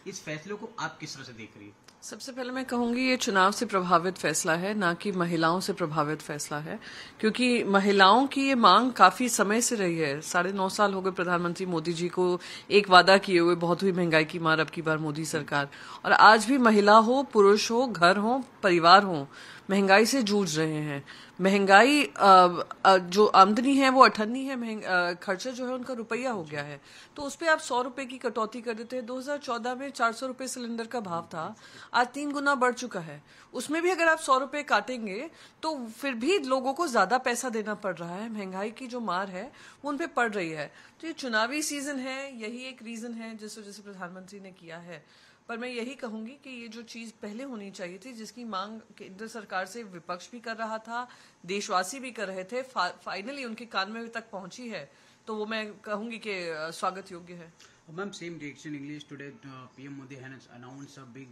इस फैसले को आप किस तरह से देख रही है? सबसे पहले मैं कहूंगी ये चुनाव से प्रभावित फैसला है, ना कि महिलाओं से प्रभावित फैसला है, क्योंकि महिलाओं की ये मांग काफी समय से रही है। 9.5 साल हो गए प्रधानमंत्री मोदी जी को एक वादा किए हुए, बहुत हुई महंगाई की मार, अब की बार मोदी सरकार। और आज भी महिला हो, पुरुष हो, घर हो, परिवार हो, महंगाई से जूझ रहे हैं। महंगाई जो आमदनी है वो 98 है, खर्चा जो है उनका रुपया हो गया है। तो उस पर आप 100 रुपए की कटौती कर देते हैं। 2014 में 400 रुपए सिलेंडर का भाव था, आज 3 गुना बढ़ चुका है। उसमें भी अगर आप 100 रुपए काटेंगे तो फिर भी लोगों को ज्यादा पैसा देना पड़ रहा है। महंगाई की जो मार है वो उन पे पड़ रही है। तो ये चुनावी सीजन है, यही एक रीजन है जिस वजह से प्रधानमंत्री ने किया है। पर मैं यही कहूंगी कि ये जो चीज पहले होनी चाहिए थी, जिसकी मांग केंद्र सरकार से विपक्ष भी कर रहा था, देशवासी भी कर रहे थे, फाइनली उनके कान में तक पहुंची है, तो वो मैं कहूंगी कि स्वागत योग्य है। Ma'am, same reaction English today. PM Modi has announced a big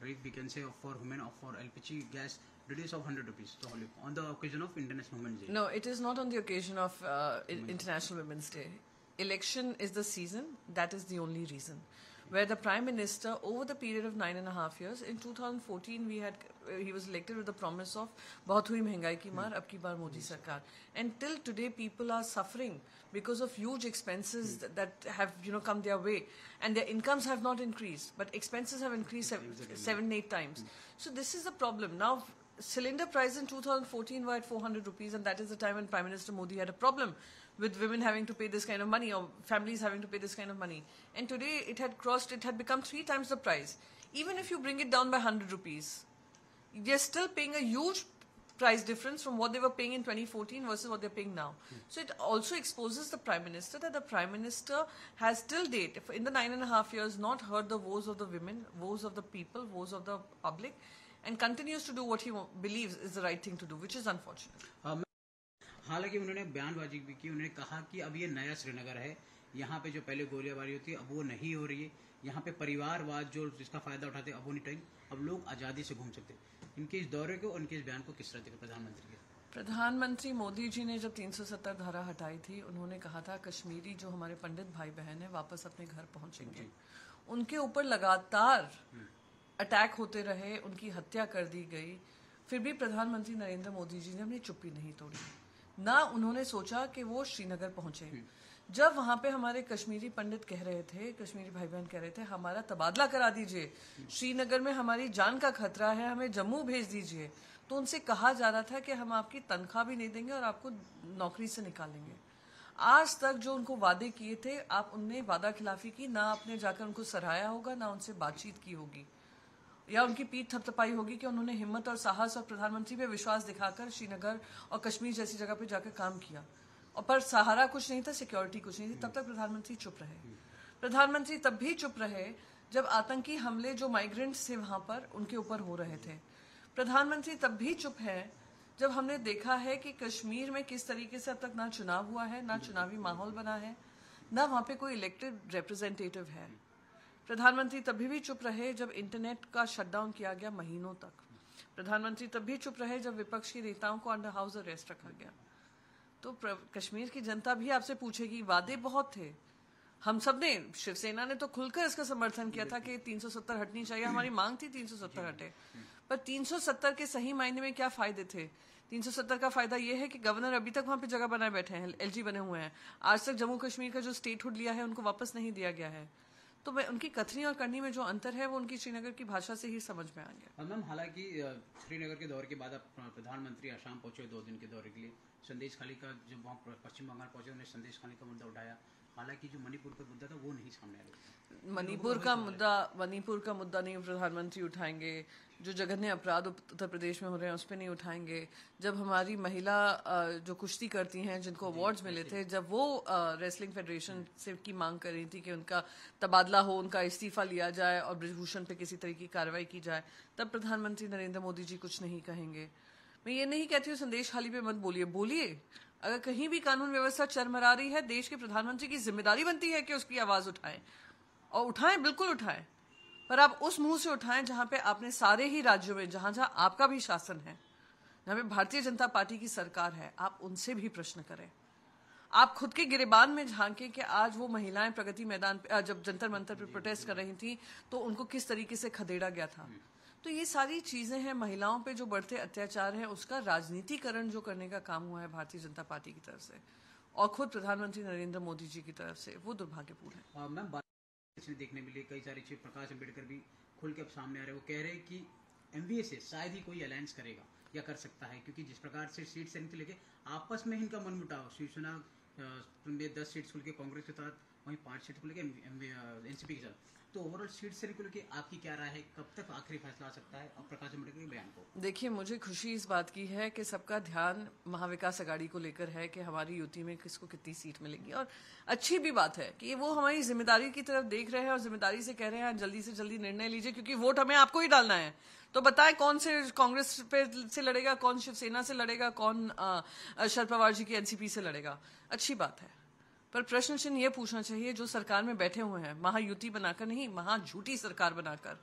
rate, we can say, for women for LPG gas reduce of 100 rupees on the occasion of International Women's Day. No, it is not on the occasion of International Women's Day. Election is the season. That is the only reason. Where the Prime Minister, over the period of 9.5 years, in 2014 he was elected with the promise of बहुत हुई महंगाई की मार, अब की बार मोदी सरकार. And till today people are suffering because of huge expenses that have come their way, and their incomes have not increased, but expenses have increased 7-8 times. So this is the problem. Now cylinder price in 2014 were at 400 rupees, and that is the time when Prime Minister Modi had a problem with women having to pay this kind of money, or families having to pay this kind of money. And today it had become 3 times the price. Even if you bring it down by 100 rupees, they're still paying a huge price difference from what they were paying in 2014 versus what they're paying now. So it also exposes the Prime Minister that the Prime Minister has till date, in the 9.5 years, not heard the woes of the women, woes of the people, woes of the public, and continues to do what he believes is the right thing to do, which is unfortunate. हालांकि उन्होंने बयानबाजी भी की, उन्होंने कहा कि अब ये नया श्रीनगर है, यहाँ पे जो पहले गोलीबारी होती है अब वो नहीं हो रही है, यहाँ पे परिवारवाद जो जिसका फायदा उठाते अब वो नहीं टाइम, अब लोग आज़ादी से घूम सकते। इनके इस दौरे को, उनके इस बयान को किस तरह देखा प्रधानमंत्री के? प्रधानमंत्री मोदी जी ने जब 370 धारा हटाई थी, उन्होंने कहा था कश्मीरी जो हमारे पंडित भाई बहन है वापस अपने घर पहुंचेंगे। उनके ऊपर लगातार अटैक होते रहे, उनकी हत्या कर दी गई, फिर भी प्रधानमंत्री नरेंद्र मोदी जी ने अपनी चुप्पी नहीं तोड़ी। ना उन्होंने सोचा कि वो श्रीनगर पहुंचे। जब वहां पे हमारे कश्मीरी पंडित कह रहे थे, कश्मीरी भाई बहन कह रहे थे हमारा तबादला करा दीजिए, श्रीनगर में हमारी जान का खतरा है, हमें जम्मू भेज दीजिए, तो उनसे कहा जा रहा था कि हम आपकी तनख्वाह भी नहीं देंगे और आपको नौकरी से निकालेंगे। आज तक जो उनको वादे किए थे, आप उनने वादा खिलाफी की, ना आपने जाकर उनको सराहाया होगा, ना उनसे बातचीत की होगी, या उनकी पीठ थपथपाई होगी कि उन्होंने हिम्मत और साहस और प्रधानमंत्री पे विश्वास दिखाकर श्रीनगर और कश्मीर जैसी जगह पे जाकर काम किया। और पर सहारा कुछ नहीं था, सिक्योरिटी कुछ नहीं थी, तब तक प्रधानमंत्री चुप रहे। प्रधानमंत्री तब भी चुप रहे जब आतंकी हमले जो माइग्रेंट्स थे वहां पर उनके ऊपर हो रहे थे। प्रधानमंत्री तब भी चुप है जब हमने देखा है कि कश्मीर में किस तरीके से अब तक ना चुनाव हुआ है, ना चुनावी माहौल बना है, ना वहां पे कोई इलेक्टेड रिप्रेजेंटेटिव है। प्रधानमंत्री तभी भी चुप रहे जब इंटरनेट का शटडाउन किया गया महीनों तक। प्रधानमंत्री तब भी चुप रहे जब विपक्ष के नेताओं को अंडर हाउस अरेस्ट रखा गया। तो कश्मीर की जनता भी आपसे पूछेगी, वादे बहुत थे, हम सब ने, शिवसेना ने तो खुलकर इसका समर्थन किया था कि 370 हटनी चाहिए, हमारी मांग थी 370 हटे, पर 370 के सही मायने में क्या फायदे थे? 370 का फायदा यह है कि गवर्नर अभी तक वहां पे जगह बनाए बैठे हैं, एलजी बने हुए हैं, आज तक जम्मू कश्मीर का जो स्टेटहुड लिया है उनको वापस नहीं दिया गया है। तो उनकी कथनी और करनी में जो अंतर है वो उनकी श्रीनगर की भाषा से ही समझ में आ गया। मैम, हालांकि श्रीनगर के दौरे के बाद आप प्रधानमंत्री आसाम पहुंचे 2 दिन के दौरे के लिए, संदेश खाली का जब वहाँ पश्चिम बंगाल पहुंचे उन्होंने संदेश खाली का मुद्दा उठाया, हालांकि जो मणिपुर का मुद्दा था वो नहीं सामने आया। मणिपुर का मुद्दा नहीं प्रधानमंत्री उठाएंगे, जो जघन्य अपराध उत्तर प्रदेश में हो रहे हैं उस पर नहीं उठाएंगे। जब हमारी महिला जो कुश्ती करती हैं जिनको अवार्ड्स मिले थे, जब वो रेसलिंग फेडरेशन से की मांग कर रही थी कि उनका तबादला हो, उनका इस्तीफा लिया जाए और ब्रिजभूषण पे किसी तरह की कार्रवाई की जाए, तब प्रधानमंत्री नरेंद्र मोदी जी कुछ नहीं कहेंगे। मैं ये नहीं कहती हूँ संदेश खाली पे मत बोलिए, बोलिए। अगर कहीं भी कानून व्यवस्था चरमरा रही है, देश के प्रधानमंत्री की जिम्मेदारी बनती है कि उसकी आवाज उठाएं, और उठाएं, बिल्कुल उठाएं, पर आप उस मुंह से उठाएं जहां पे आपने सारे ही राज्यों में, जहां जहां आपका भी शासन है, जहां पे भारतीय जनता पार्टी की सरकार है, आप उनसे भी प्रश्न करें। आप खुद के गिरेबान में झांके कि आज वो महिलाएं प्रगति मैदान पे जब जंतर मंतर पे प्रोटेस्ट कर रही थी तो उनको किस तरीके से खदेड़ा गया था। तो ये सारी चीजें हैं, महिलाओं पे जो बढ़ते अत्याचार है उसका राजनीतिकरण जो करने का काम हुआ है भारतीय जनता पार्टी की तरफ से और खुद प्रधानमंत्री नरेंद्र मोदी जी की तरफ से, वो दुर्भाग्यपूर्ण है। मैम बात देखने मिली कई सारी चीज, प्रकाश अम्बेडकर भी खुल के अब सामने आ रहे हैं। वो कह रहे हैं कि एमवीए से शायद ही कोई अलायंस करेगा या कर सकता है, क्योंकि जिस प्रकार से सीट से लेके आपस में इनका मनमुटाव, शिवसेना 10 सीट्स खुल के कांग्रेस के साथ, वहीं 5 सीट खुल के एनसीपी के साथ, तो ओवरऑल सीट से लेकर के आपकी क्या राय है, कब तक आखिरी फैसला आ सकता है और प्रकाश अम्बेडकर के बयान को? देखिए, मुझे खुशी इस बात की है कि सबका ध्यान महाविकास अघाड़ी को लेकर है कि हमारी यूटी में किसको कितनी सीट मिलेगी, और अच्छी भी बात है कि वो हमारी जिम्मेदारी की तरफ देख रहे हैं और जिम्मेदारी से कह रहे हैं जल्दी से जल्दी निर्णय लीजिए, क्योंकि वोट हमें आपको ही डालना है। तो बताएं कौन से कांग्रेस पे से लड़ेगा, कौन शिवसेना से लड़ेगा, कौन शरद पवार जी की एनसीपी से लड़ेगा। अच्छी बात है, पर प्रश्न चिन्ह ये पूछना चाहिए जो सरकार में बैठे हुए हैं, महायुति बनाकर नहीं, झूठी सरकार बनाकर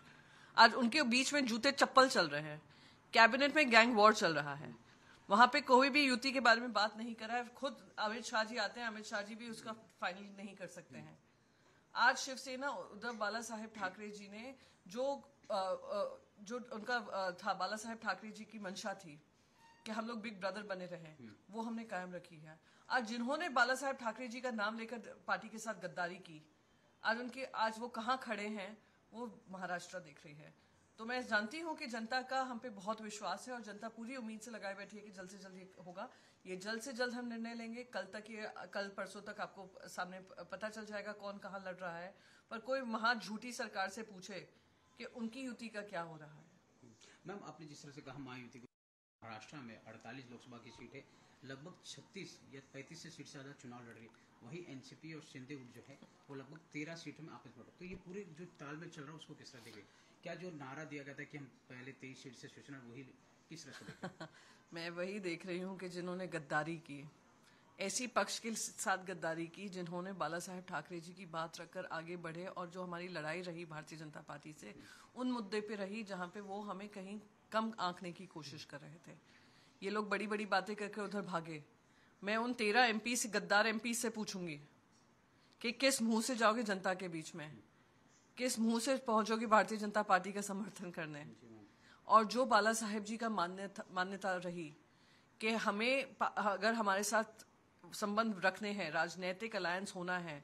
आज उनके बीच में जूते चप्पल चल रहे हैं, कैबिनेट में गैंग वॉर चल रहा है, वहां पे कोई भी युति के बारे में बात नहीं कर रहा है। खुद अमित शाह जी आते हैं, अमित शाह जी भी उसका फाइनल नहीं कर सकते हैं। आज शिवसेना उद्धव बाला साहेब ठाकरे जी ने जो उनका था, बाला साहेब ठाकरे जी की मंशा थी कि हम लोग बिग ब्रदर बने रहे, वो हमने कायम रखी है। आज जिन्होंने बाला साहेब ठाकरे जी का नाम लेकर पार्टी के साथ गद्दारी की, आज वो कहाँ खड़े हैं, वो महाराष्ट्र देख रही है। तो मैं जानती हूँ कि जनता का हम पे बहुत विश्वास है और जनता पूरी उम्मीद से लगाए बैठी है कि जल्द से जल्द ये होगा। ये जल्द से जल्द हम निर्णय लेंगे। कल परसों तक आपको सामने पता चल जाएगा कौन कहाँ लड़ रहा है। पर कोई झूठी सरकार से पूछे कि उनकी युति का क्या हो रहा है। मैम, आपने जिस तरह से कहा महायुति को महाराष्ट्र में 48 लोकसभा की सीट है, लगभग 36 या 35 से सीट से ज़्यादा चुनाव लड़ रही है। वही एनसीपी और शिंदे गुट जो है वो लगभग 13 सीटों में आपस में। तो ये पूरे जो तालमेल चल रहा है उसको किस तरह देखें? क्या जो नारा दिया गया था कि हम पहले 23 सीट से शिवसेना, वही किस तरह से देखें? मैं वही देख रही हूँ कि जिन्होंने गद्दारी की, ऐसी पक्ष के साथ गद्दारी की जिन्होंने बाला साहेब ठाकरे जी की बात रखकर आगे बढ़े, और जो हमारी लड़ाई रही भारतीय जनता पार्टी से उन मुद्दे पे रही जहाँ पे वो हमें कहीं कम आंकने की कोशिश कर रहे थे। ये लोग बड़ी बड़ी बातें करके उधर भागे। मैं उन 13 एमपी से, गद्दार एमपी से पूछूंगी कि किस मुंह से जाओगे जनता के बीच में, किस मुंह से पहुंचोगे भारतीय जनता पार्टी का समर्थन करने। और जो बाला साहेब जी का मान्यता रही कि हमें अगर हमारे साथ संबंध रखने हैं, राजनीतिक अलायंस होना है,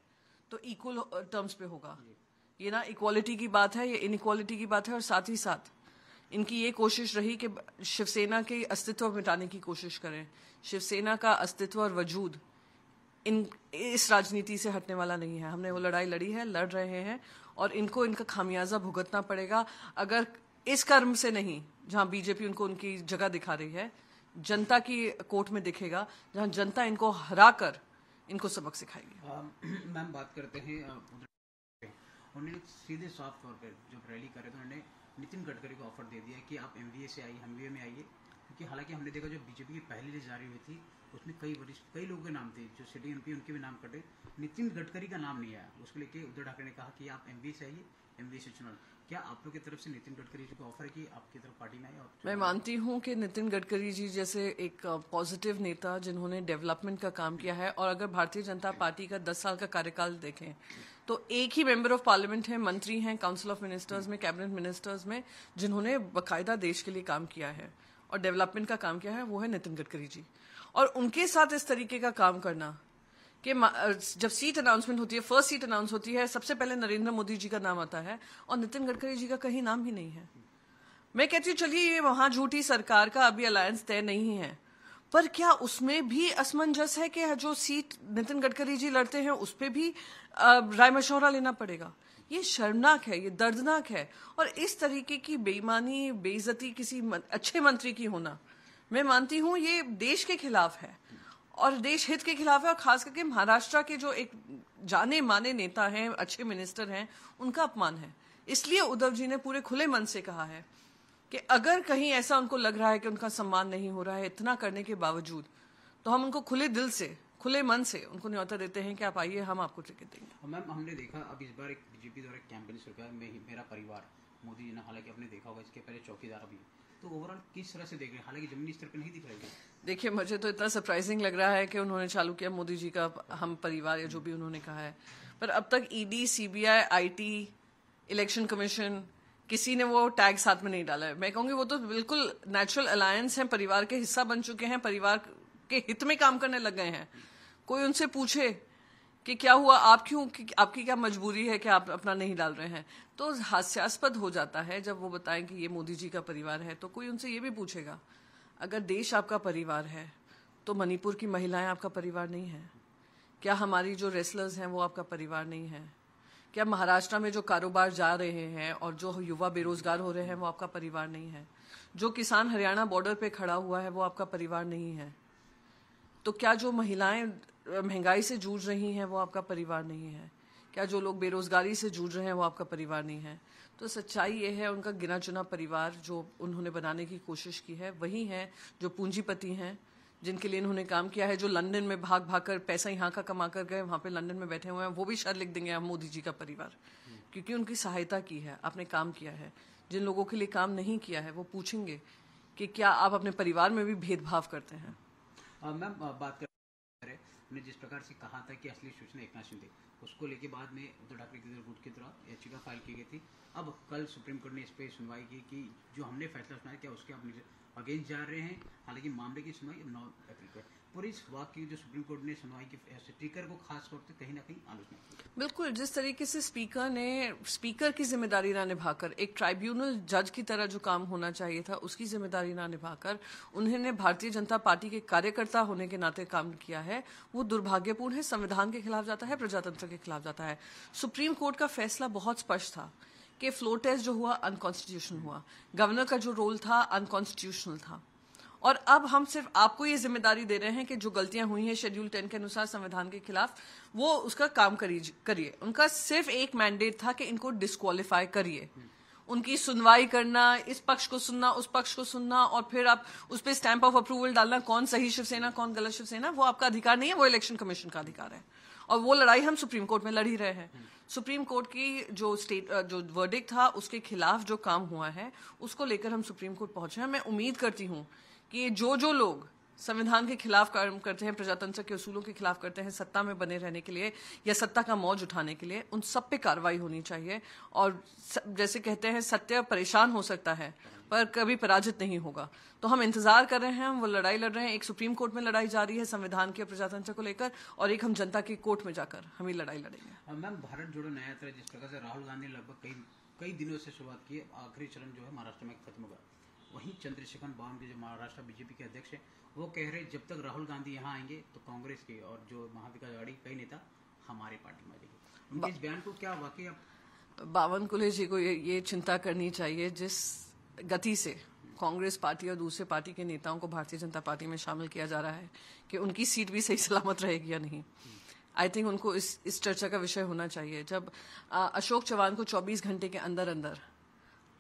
तो इक्वल टर्म्स पे होगा। ये ना इक्वालिटी की बात है, ये इनइक्वालिटी की बात है। और साथ ही साथ इनकी ये कोशिश रही कि शिवसेना के अस्तित्व मिटाने की कोशिश करें। शिवसेना का अस्तित्व और वजूद इस राजनीति से हटने वाला नहीं है। हमने वो लड़ाई लड़ी है, लड़ रहे हैं, और इनको इनका खामियाजा भुगतना पड़ेगा। अगर इस कर्म से नहीं, जहां बीजेपी उनको उनकी जगह दिखा रही है, जनता की कोर्ट में दिखेगा, जहां जनता इनको हरा कर इनको सबक सिखाएगी। मैम, बात करते हैं, उन्होंने सीधे साफ तौर पर जब रैली करे तो उन्होंने नितिन गडकरी को ऑफर दे दिया कि आप एमवीए से आइए, एमवीए में आइए। क्योंकि हालांकि हमने देखा जो बीजेपी की पहली लिस्ट जारी हुई थी उसमें कई लोगों के नाम थे, जो सिटिंग एमपी उनके भी नाम कटे, नितिन गडकरी का नाम नहीं आया। उसको लेके उद्धव ठाकरे ने कहा कि आप एमवीए से आइए, एमवीए से चुनाव। क्या आप लोग की तरफ से नितिन गडकरी जी को ऑफर है कि आपकी तरफ पार्टी में आए? मैं मानती हूं कि नितिन गडकरी जी जैसे एक पॉजिटिव नेता जिन्होंने डेवलपमेंट का काम किया है, और अगर भारतीय जनता पार्टी का 10 साल का कार्यकाल देखें तो एक ही मेंबर ऑफ पार्लियामेंट हैं, मंत्री हैं काउंसिल ऑफ मिनिस्टर्स में, कैबिनेट मिनिस्टर्स में, जिन्होंने बाकायदा देश के लिए काम किया है और डेवलपमेंट का काम किया है, वो है नितिन गडकरी जी। और उनके साथ इस तरीके का काम करना कि जब सीट अनाउंसमेंट होती है, फर्स्ट सीट अनाउंस होती है, सबसे पहले नरेंद्र मोदी जी का नाम आता है और नितिन गडकरी जी का कहीं नाम ही नहीं है। मैं कहती हूँ चलिए ये वहां झूठी सरकार का अभी अलायंस तय नहीं है, पर क्या उसमें भी असमंजस है कि जो सीट नितिन गडकरी जी लड़ते हैं उस पर भी राय मशवरा लेना पड़ेगा? ये शर्मनाक है, ये दर्दनाक है। और इस तरीके की बेईमानी, बेइज्जती किसी अच्छे मंत्री की होना, मैं मानती हूँ ये देश के खिलाफ है और देश हित के खिलाफ है। और खास करके महाराष्ट्र के जो एक जाने माने नेता हैं, अच्छे मिनिस्टर हैं, उनका अपमान है। इसलिए उद्धव जी ने पूरे खुले मन से कहा है कि अगर कहीं ऐसा उनको लग रहा है कि उनका सम्मान नहीं हो रहा है इतना करने के बावजूद, तो हम उनको खुले दिल से, खुले मन से उनको न्योता देते हैं कि आप आइए, हम आपको टिकट देंगे। मैम, हमने देखा अब इस बार एक बीजेपी द्वारा कैंपेन शुरू किया, मेरा परिवार, मोदी जी ने, हालांकि आपने देखा होगा इसके पहले चौकीदार भी, तो ओवरऑल किस तरह से देख रहे हैं? हालांकि जमीनी स्तर पर नहीं दिख रही है। देखिए, मुझे तो इतना सरप्राइजिंग लग रहा है कि उन्होंने चालू किया मोदी जी का हम परिवार या जो भी उन्होंने कहा है, पर अब तक ED, CBI, IT, election commission, किसी ने वो टैग साथ में नहीं डाला है। मैं कहूंगी वो तो बिल्कुल नेचुरल अलायंस है, परिवार के हिस्सा बन चुके हैं, परिवार के हित में काम करने लग गए हैं। कोई उनसे पूछे कि क्या हुआ, आप क्यों, आपकी क्या मजबूरी है कि आप अपना नहीं डाल रहे हैं, तो हास्यास्पद हो जाता है जब वो बताएं कि ये मोदी जी का परिवार है। तो कोई उनसे ये भी पूछेगा, अगर देश आपका परिवार है तो मणिपुर की महिलाएं आपका परिवार नहीं है क्या? हमारी जो रेसलर्स हैं वो आपका परिवार नहीं है क्या? महाराष्ट्र में जो कारोबार जा रहे हैं और जो युवा बेरोजगार हो रहे हैं वो आपका परिवार नहीं है? जो किसान हरियाणा बॉर्डर पे खड़ा हुआ है वो आपका परिवार नहीं है? तो क्या जो महिलाएं महंगाई से जूझ रही हैं वो आपका परिवार नहीं है क्या? जो लोग बेरोजगारी से जूझ रहे हैं वो आपका परिवार नहीं है? तो सच्चाई ये है, उनका गिना चुना परिवार जो उन्होंने बनाने की कोशिश की है वही हैं जो पूंजीपति हैं, जिनके लिए इन्होंने काम किया है, जो लंदन में भाग भाग कर पैसा यहाँ का कमा कर गए, वहां पे लंदन में बैठे हुए हैं, वो भी शायद लिख देंगे हम मोदी जी का परिवार, क्योंकि उनकी सहायता की है, आपने काम किया है। जिन लोगों के लिए काम नहीं किया है वो पूछेंगे कि क्या आप अपने परिवार में भी भेदभाव करते हैं? मैम, बात करें, उन्होंने जिस प्रकार से कहा था कि असली सूचना एकनाथ शिंदे, उसको लेके बाद में उद्धव ठाकरे की गुट की तरह याचिका फाइल की गई थी। अब कल सुप्रीम कोर्ट ने इस पर सुनवाई की कि जो हमने फैसला सुनाया क्या उसके आप अगेंस्ट जा रहे हैं। हालांकि मामले की सुनवाई 9 अप्रैल को है। पूरी इस वाक्य जो सुप्रीम कोर्ट ने सुनवाई की स्पीकर को खास तौर से कहीं ना कहीं आलोचना की। बिल्कुल, जिस तरीके से स्पीकर की जिम्मेदारी ना निभाकर, एक ट्राइब्यूनल जज की तरह जो काम होना चाहिए था उसकी जिम्मेदारी ना निभाकर उन्होंने भारतीय जनता पार्टी के कार्यकर्ता होने के नाते काम किया है, वो दुर्भाग्यपूर्ण है, संविधान के खिलाफ जाता है, प्रजातंत्र के खिलाफ जाता है। सुप्रीम कोर्ट का फैसला बहुत स्पष्ट था कि फ्लोर टेस्ट जो हुआ अनकॉन्स्टिट्यूशनल हुआ, गवर्नर का जो रोल था अनकॉन्स्टिट्यूशनल था, और अब हम सिर्फ आपको ये जिम्मेदारी दे रहे हैं कि जो गलतियां हुई हैं शेड्यूल 10 के अनुसार संविधान के खिलाफ, वो उसका काम करिए। उनका सिर्फ एक मैंडेट था कि इनको डिस्क्वालीफाई करिए। उनकी सुनवाई करना, इस पक्ष को सुनना, उस पक्ष को सुनना, और फिर आप उस पर स्टैंप ऑफ अप्रूवल डालना, कौन सही शिवसेना कौन गलत शिवसेना, वो आपका अधिकार नहीं है, वो इलेक्शन कमीशन का अधिकार है। और वो लड़ाई हम सुप्रीम कोर्ट में लड़ ही रहे हैं। सुप्रीम कोर्ट की जो वर्डिक्ट था उसके खिलाफ जो काम हुआ है उसको लेकर हम सुप्रीम कोर्ट पहुंचे हैं। मैं उम्मीद करती हूं कि जो लोग संविधान के खिलाफ काम करते हैं, प्रजातंत्र के उसूलों के खिलाफ करते हैं, सत्ता में बने रहने के लिए या सत्ता का मौज उठाने के लिए, उन सब पे कार्रवाई होनी चाहिए। और जैसे कहते हैं, सत्य परेशान हो सकता है पर कभी पराजित नहीं होगा। तो हम इंतजार कर रहे हैं, हम वो लड़ाई लड़ रहे हैं। एक सुप्रीम कोर्ट में लड़ाई जारी है संविधान के प्रजातंत्र को लेकर, और एक हम जनता की कोर्ट में जाकर हम ये लड़ाई लड़ेंगे। मैम, भारत जोड़ो नया यात्रा जिस प्रकार से राहुल गांधी ने लगभग कई दिनों से शुरुआत की, आखिरी चरण जो है महाराष्ट्र में खत्म होगा। वहीं चंद्रशेखर बावनकुळे जो महाराष्ट्र बीजेपी के अध्यक्ष हैं, वो कह रहे जब तक राहुल गांधी यहाँ आएंगे तो कांग्रेस के और जो महाविकास आघाड़ी कई नेता हमारे पार्टी में आएंगे। उनके इस बयान को क्या वाकई बावनकुळे जी को ये चिंता करनी चाहिए, जिस गति से कांग्रेस पार्टी और दूसरे पार्टी के नेताओं को भारतीय जनता पार्टी में शामिल किया जा रहा है, कि उनकी सीट भी सही सलामत रहेगी या नहीं। आई थिंक उनको इस चर्चा का विषय होना चाहिए। जब अशोक चव्हाण को 24 घंटे के अंदर अंदर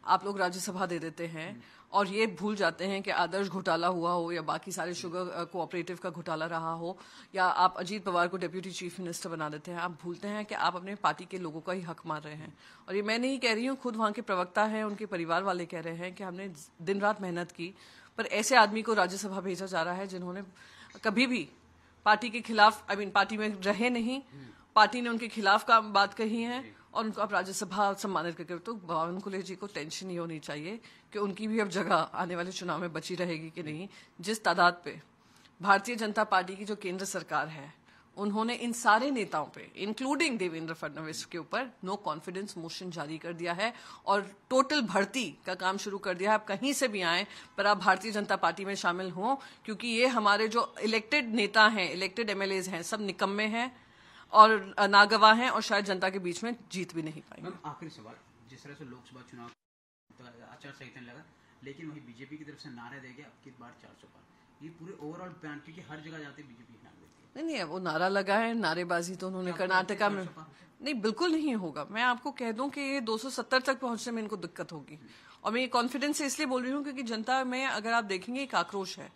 आप लोग राज्यसभा दे देते हैं और ये भूल जाते हैं कि आदर्श घोटाला हुआ हो या बाकी सारे शुगर कोऑपरेटिव का घोटाला रहा हो, या आप अजीत पवार को डिप्यूटी चीफ मिनिस्टर बना देते हैं, आप भूलते हैं कि आप अपने पार्टी के लोगों का ही हक मार रहे हैं। और ये मैं नहीं कह रही हूँ, खुद वहाँ के प्रवक्ता हैं, उनके परिवार वाले कह रहे हैं कि हमने दिन रात मेहनत की, पर ऐसे आदमी को राज्यसभा भेजा जा रहा है जिन्होंने कभी भी पार्टी के खिलाफ, पार्टी में रहे नहीं, पार्टी ने उनके खिलाफ का बात कही है, और उनको आप राज्यसभा सम्मानित करके। तो बावनकुळे जी को टेंशन ये होनी चाहिए कि उनकी भी अब जगह आने वाले चुनाव में बची रहेगी कि नहीं। जिस तादाद पे भारतीय जनता पार्टी की जो केंद्र सरकार है, उन्होंने इन सारे नेताओं पे इंक्लूडिंग देवेंद्र फडणवीस के ऊपर नो कॉन्फिडेंस मोशन जारी कर दिया है और टोटल भर्ती का काम शुरू कर दिया है। आप कहीं से भी आए पर आप भारतीय जनता पार्टी में शामिल हों, क्योंकि ये हमारे जो इलेक्टेड नेता हैं, इलेक्टेड MLAs हैं, सब निकम्मे हैं और नागवाह हैं, और शायद जनता के बीच में जीत भी नहीं पाएंगे। आखिरी सवाल, जिस तरह से लोकसभा चुनाव आचार संहिता लगा, लेकिन वही बीजेपी की तरफ से नारा दे गया अब की बार 400 पार, ये पूरे ओवरऑल प्लान, क्योंकि हर जगह जाते बीजेपी नारा देती है। नहीं, वो नारा लगा है, नारेबाजी तो उन्होंने कर्नाटका में नहीं, बिल्कुल नहीं होगा। मैं आपको कह दूं कि ये 270 तक पहुंचने में इनको दिक्कत होगी, और मैं ये कॉन्फिडेंस से इसलिए बोल रही हूँ क्योंकि जनता में अगर आप देखेंगे एक आक्रोश है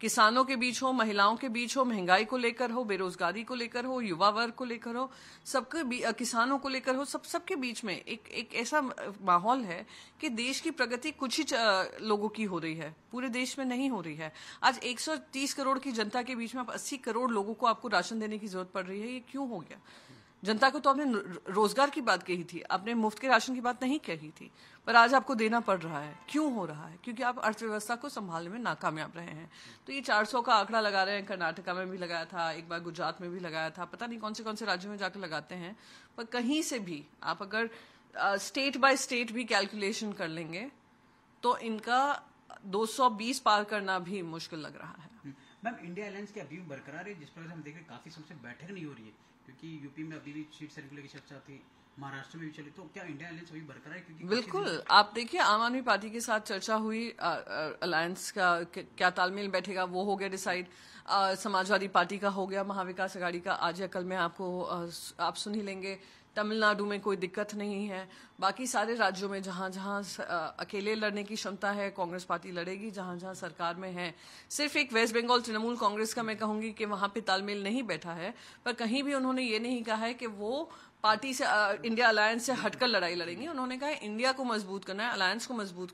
किसानों के बीच हो, महिलाओं के बीच हो, महंगाई को लेकर हो, बेरोजगारी को लेकर हो, युवा वर्ग को लेकर हो, किसानों को लेकर हो, सबके बीच में एक ऐसा माहौल है कि देश की प्रगति कुछ ही लोगों की हो रही है, पूरे देश में नहीं हो रही है। आज 130 करोड़ की जनता के बीच में 80 करोड़ लोगों को आपको राशन देने की जरूरत पड़ रही है। ये क्यों हो गया? जनता को तो आपने रोजगार की बात कही थी, आपने मुफ्त के राशन की बात नहीं कही थी, पर आज आपको देना पड़ रहा है। क्यों हो रहा है? क्योंकि आप अर्थव्यवस्था को संभालने में नाकामयाब रहे हैं। तो ये 400 का आंकड़ा लगा रहे हैं, कर्नाटका में भी लगाया था, एक बार गुजरात में भी लगाया था, पता नहीं कौन से राज्यों में जाकर लगाते हैं, पर कहीं से भी आप अगर स्टेट बाय स्टेट भी कैलकुलेशन कर लेंगे तो इनका 220 पार करना भी मुश्किल लग रहा है। मैम, इंडिया अलायंस की अभी भी बरकरार है? जिस प्रकार हम देख रहे हैं काफी समय से बैठक नहीं हो रही है, क्योंकि यूपी में अभी भी सीट सर्कुलर की चर्चा थी, महाराष्ट्र में भी चली, तो क्या इंडिया अलायंस अभी बरकरार है? क्योंकि बिल्कुल, आप देखिए आम आदमी पार्टी के साथ चर्चा हुई, अलायंस का क्या तालमेल बैठेगा वो हो गया डिसाइड, समाजवादी पार्टी का हो गया, महाविकास आघाड़ी का आज या कल में आप सुन ही लेंगे। तमिलनाडु में कोई दिक्कत नहीं है, बाकी सारे राज्यों में जहां जहां अकेले लड़ने की क्षमता है कांग्रेस पार्टी लड़ेगी, जहां जहां सरकार में है। सिर्फ एक वेस्ट बंगाल तृणमूल कांग्रेस का मैं कहूंगी कि वहां पे तालमेल नहीं बैठा है, पर कहीं भी उन्होंने ये नहीं कहा है कि वो पार्टी से इंडिया अलायंस से हटकर लड़ाई लड़ेंगे। उन्होंने कहा इंडिया को मजबूत करना है, अलायंस को मजबूत